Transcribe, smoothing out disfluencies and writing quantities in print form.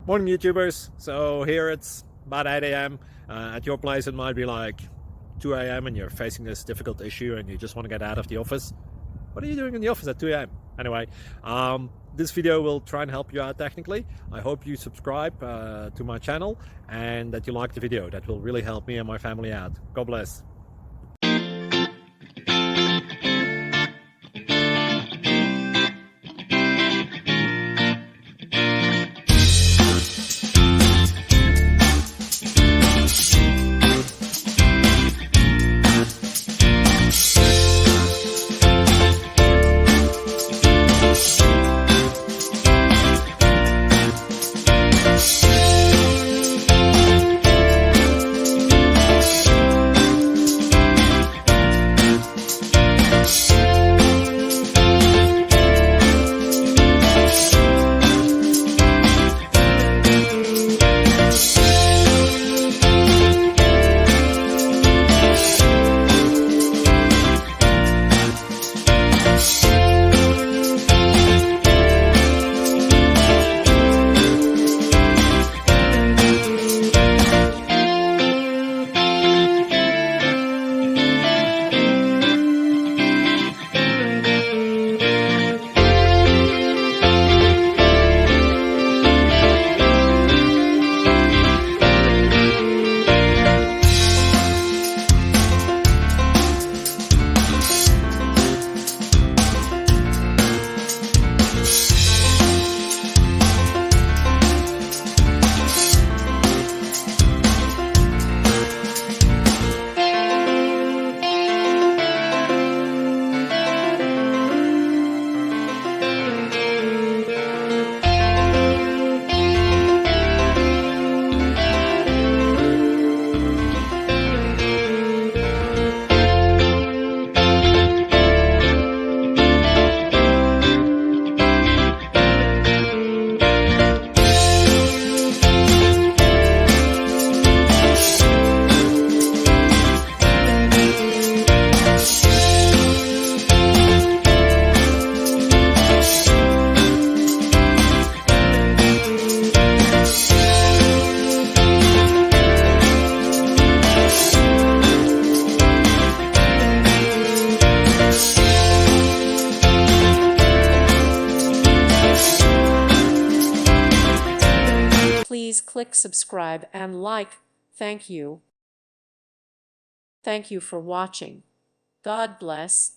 Morning YouTubers. So here it's about 8 a.m. At your place it might be like 2 a.m. and you're facing this difficult issue and you just want to get out of the office. What are you doing in the office at 2 a.m.? Anyway, this video will try and help you out technically. I hope you subscribe to my channel and that you like the video. That will really help me and my family out. God bless. Please click subscribe and like. Thank you. Thank you for watching. God bless.